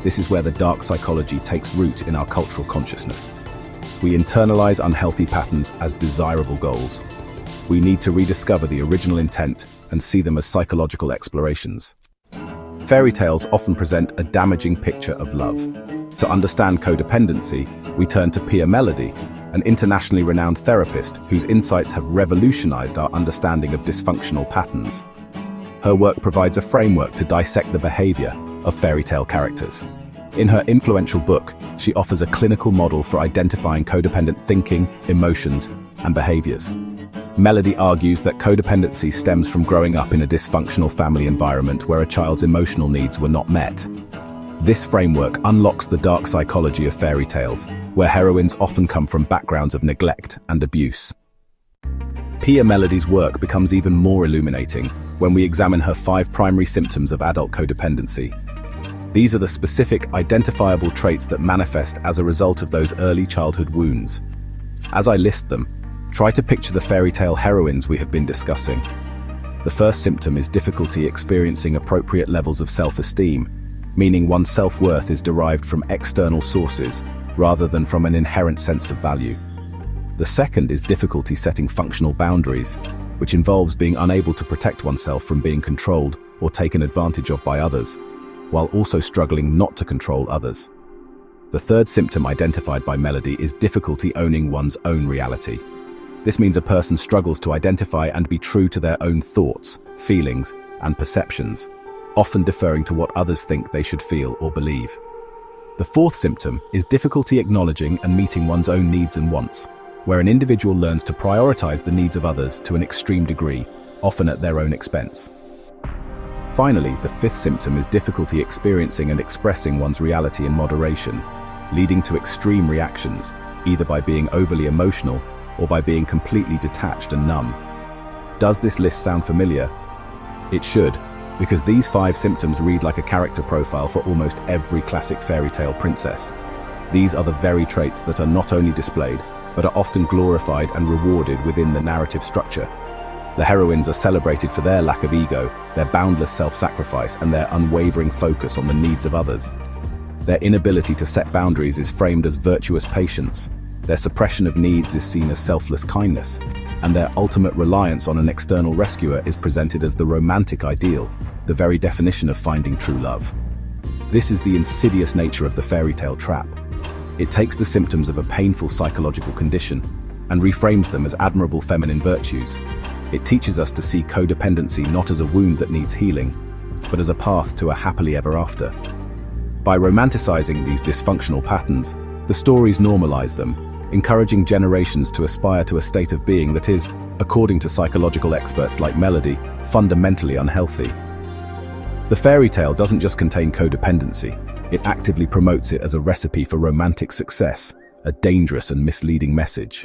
This is where the dark psychology takes root in our cultural consciousness. We internalize unhealthy patterns as desirable goals. We need to rediscover the original intent and see them as psychological explorations. Fairy tales often present a damaging picture of love. To understand codependency, we turn to Pia Mellody, an internationally renowned therapist whose insights have revolutionized our understanding of dysfunctional patterns. Her work provides a framework to dissect the behavior of fairy tale characters. In her influential book, she offers a clinical model for identifying codependent thinking, emotions, and behaviors. Mellody argues that codependency stems from growing up in a dysfunctional family environment where a child's emotional needs were not met. This framework unlocks the dark psychology of fairy tales, where heroines often come from backgrounds of neglect and abuse. Pia Mellody's work becomes even more illuminating when we examine her 5 primary symptoms of adult codependency. These are the specific, identifiable traits that manifest as a result of those early childhood wounds. As I list them, try to picture the fairy tale heroines we have been discussing. The first symptom is difficulty experiencing appropriate levels of self-esteem, meaning one's self-worth is derived from external sources rather than from an inherent sense of value. The second is difficulty setting functional boundaries, which involves being unable to protect oneself from being controlled or taken advantage of by others, while also struggling not to control others. The third symptom identified by Mellody is difficulty owning one's own reality. This means a person struggles to identify and be true to their own thoughts, feelings, and perceptions, often deferring to what others think they should feel or believe. The fourth symptom is difficulty acknowledging and meeting one's own needs and wants, where an individual learns to prioritize the needs of others to an extreme degree, often at their own expense. Finally, the fifth symptom is difficulty experiencing and expressing one's reality in moderation, leading to extreme reactions, either by being overly emotional or by being completely detached and numb. Does this list sound familiar? It should, because these 5 symptoms read like a character profile for almost every classic fairy tale princess. These are the very traits that are not only displayed, but are often glorified and rewarded within the narrative structure. The heroines are celebrated for their lack of ego, their boundless self-sacrifice, and their unwavering focus on the needs of others. Their inability to set boundaries is framed as virtuous patience, their suppression of needs is seen as selfless kindness, and their ultimate reliance on an external rescuer is presented as the romantic ideal, the very definition of finding true love. This is the insidious nature of the fairy tale trap. It takes the symptoms of a painful psychological condition and reframes them as admirable feminine virtues. It teaches us to see codependency not as a wound that needs healing, but as a path to a happily ever after. By romanticizing these dysfunctional patterns, the stories normalize them, encouraging generations to aspire to a state of being that is, according to psychological experts like Mellody, fundamentally unhealthy. The fairy tale doesn't just contain codependency, it actively promotes it as a recipe for romantic success, a dangerous and misleading message.